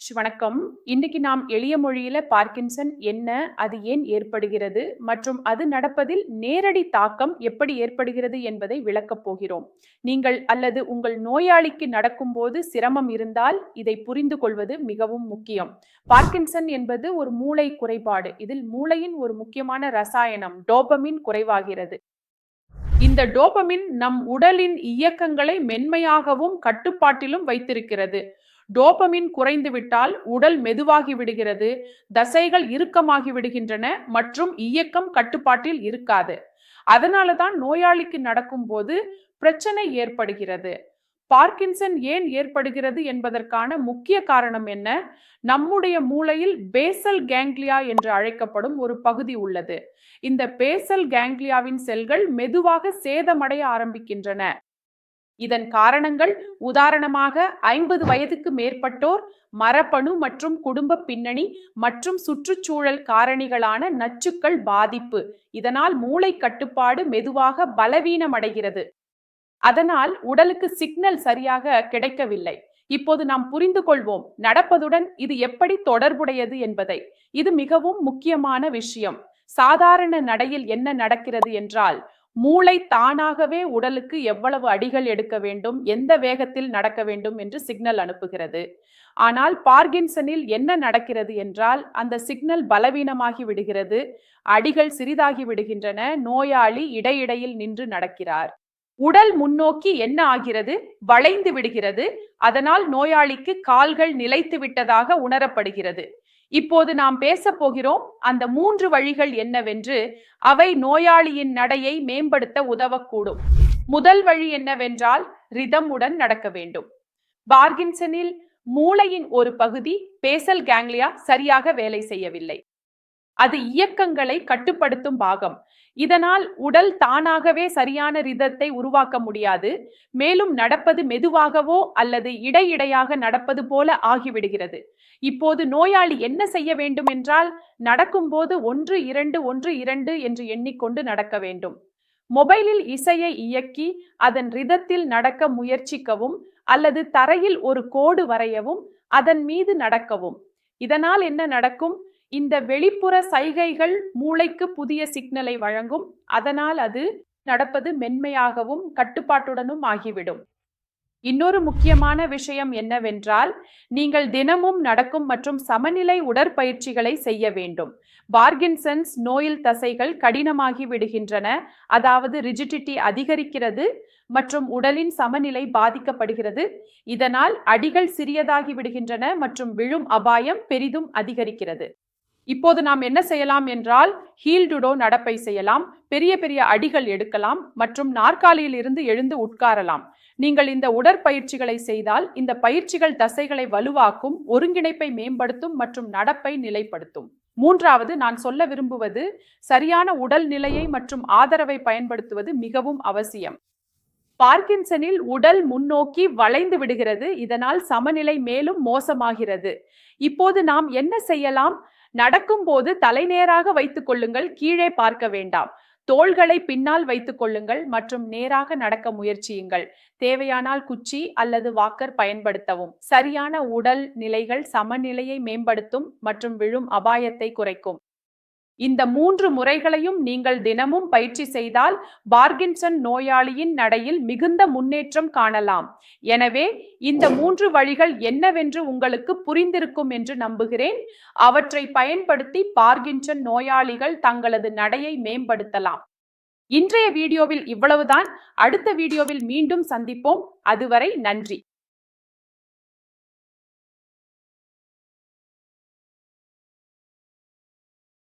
வணக்கம். இன்னைக்கு நாம் எளிய மொழியில பார்க்கின்சன் என்ன, அது ஏன் ஏற்படுகிறது மற்றும் அது நடப்பதில் நேரடி தாக்கம் எப்படி ஏற்படுகிறது என்பதை விளக்கப் போகிறோம். நீங்கள் அல்லது உங்கள் நோயாளிக்கு நடக்கும்போது சிரமம் இருந்தால் இதை புரிந்து கொள்வது மிகவும் முக்கியம். பார்க்கின்சன் என்பது ஒரு மூளை குறைபாடு. இதில் மூளையின் ஒரு முக்கியமான ரசாயனம் டோபமின் குறைவாகிறது. இந்த டோபமின் நம் உடலின் இயக்கங்களை மென்மையாகவும் கட்டுப்பாட்டிலும் வைத்திருக்கிறது. டோபமின் குறைந்துவிட்டால் உடல் மெதுவாகி விடுகிறது, தசைகள் இறுக்கமாகி விடுகின்றன மற்றும் இயக்கம் கட்டுப்பாட்டில் இருக்காது. அதனால தான் நோயாளிக்கு நடக்கும்போது பிரச்சனை ஏற்படுகிறது. பார்க்கின்சன் ஏன் ஏற்படுகிறது என்பதற்கான முக்கிய காரணம் என்ன? நம்முடைய மூளையில் பேசல் கேங்க்லியா என்று அழைக்கப்படும் ஒரு பகுதி உள்ளது. இந்த பேசல் கேங்க்லியாவின் செல்கள் மெதுவாக சேதமடைய ஆரம்பிக்கின்றன. இதன் காரணங்கள் உதாரணமாக 50 வயதுக்கு மேற்பட்டோர், மரபணு மற்றும் குடும்ப பின்னணி மற்றும் சுற்றுச்சூழல் காரணிகளான நச்சுக்கள் பாதிப்பு. இதனால் மூளை கட்டுப்பாடு மெதுவாக பலவீனமடைகிறது. அதனால் உடலுக்கு சிக்னல் சரியாக கிடைக்கவில்லை. இப்போது நாம் புரிந்து கொள்வோம் நடப்பதுடன் இது எப்படி தொடர்புடையது என்பதை. இது மிகவும் முக்கியமான விஷயம். சாதாரண நடையில் என்ன நடக்கிறது என்றால், மூளை தானாகவே உடலுக்கு எவ்வளவு அடிகள் எடுக்க வேண்டும், எந்த வேகத்தில் நடக்க வேண்டும் என்று சிக்னல் அனுப்புகிறது. ஆனால் பார்க்கின்சனில் என்ன நடக்கிறது என்றால், அந்த சிக்னல் பலவீனமாகி விடுகிறது, அடிகள் சிறிதாகி விடுகின்றன, நோயாளி இடையிடையில் நின்று நடக்கிறார். உடல் முன்னோக்கி என்ன ஆகிறது? வளைந்து விடுகிறது. அதனால் நோயாளிக்கு கால்கள் நிலைத்து விட்டதாக உணரப்படுகிறது. இப்போது நாம் பேச போகிறோம் அந்த 3 வழிகள் என்னவென்று. அவை நோயாளியின் நடையை மேம்படுத்த உதவக்கூடும். முதல் வழி என்னவென்றால், ரிதமுடன் நடக்க வேண்டும். பார்க்கின்சனில் மூளையின் ஒரு பகுதி பேசல் கேங்க்லியா சரியாக வேலை செய்யவில்லை. அது இயக்கங்களை கட்டுப்படுத்தும் பாகம். இதனால் உடல் தானாகவே சரியான ரிதத்தை உருவாக்க முடியாது. மேலும் நடப்பது மெதுவாகவோ அல்லது இடையிடையாக நடப்பது போல ஆகிவிடுகிறது. இப்போது நோயாளி என்ன செய்ய வேண்டும் என்றால், நடக்கும்போது 1 2 1 2 என்று எண்ணிக்கொண்டு நடக்க வேண்டும். மொபைலில் இசையை இயக்கி அதன் ரிதத்தில் நடக்க முயற்சிக்கவும் அல்லது தரையில் ஒரு கோடு வரையவும் அதன் மீது நடக்கவும். இதனால் என்ன நடக்கும்? இந்த வெளிப்புற சைகைகள் மூளைக்கு புதிய சிக்னலை வழங்கும். அதனால் அது நடப்பது மென்மையாகவும் கட்டுப்பாட்டுடனும் ஆகிவிடும். இன்னொரு முக்கியமான விஷயம் என்னவென்றால், நீங்கள் தினமும் நடக்கும் மற்றும் சமநிலை உடற்பயிற்சிகளை செய்ய வேண்டும். பார்க்கின்சன்ஸ் நோயில் தசைகள் கடினமாகி விடுகின்றன, அதாவது ரிஜிடிட்டி அதிகரிக்கிறது மற்றும் உடலின் சமநிலை பாதிக்கப்படுகிறது. இதனால் அடிகள் சிறியதாகி விடுகின்றன மற்றும் விழும் அபாயம் பெரிதும் அதிகரிக்கிறது. இப்போது நாம் என்ன செய்யலாம் என்றால், ஹீல் டு டோ நடப்பை செய்யலாம், பெரிய பெரிய அடிகள் எடுக்கலாம் மற்றும் நாற்காலியில் இருந்து எழுந்து உட்காரலாம். நீங்கள் இந்த உடற்பயிற்சிகளை செய்தால் இந்த பயிற்சிகள் தசைகளை வலுவாக்கும், ஒருங்கிணைப்பை மேம்படுத்தும் மற்றும் நடப்பை நிலைப்படுத்தும். மூன்றாவது, நான் சொல்ல விரும்புவது, சரியான உடல் நிலையை மற்றும் ஆதரவை பயன்படுத்துவது மிகவும் அவசியம். பார்க்கின்சனில் உடல் முன்னோக்கி வளைந்து விடுகிறது. இதனால் சமநிலை மேலும் மோசமாகிறது. இப்போது நாம் என்ன செய்யலாம்? நடக்கும்போது தலைநேராக வைத்துக் கொள்ளுங்கள், கீழே பார்க்க வேண்டாம். தோள்களை பின்னால் வைத்துக் கொள்ளுங்கள் மற்றும் நேராக நடக்க முயற்சியுங்கள். தேவையானால் குச்சி அல்லது வாக்கர் பயன்படுத்தவும். சரியான உடல் நிலைகள் சமநிலையை மேம்படுத்தும் மற்றும் விழும் அபாயத்தை குறைக்கும். இந்த 3 முறைகளையும் நீங்கள் தினமும் பயிற்சி செய்தால் பார்க்கின்சன் நோயாளியின் நடையில் மிகுந்த முன்னேற்றம் காணலாம். எனவே இந்த 3 வழிகள் என்னவென்று உங்களுக்கு புரிந்திருக்கும் என்று நம்புகிறேன். அவற்றை பயன்படுத்தி பார்க்கின்சன் நோயாளிகள் தங்களது நடையை மேம்படுத்தலாம். இன்றைய வீடியோவில் இவ்வளவுதான். அடுத்த வீடியோவில் மீண்டும் சந்திப்போம். அதுவரை நன்றி.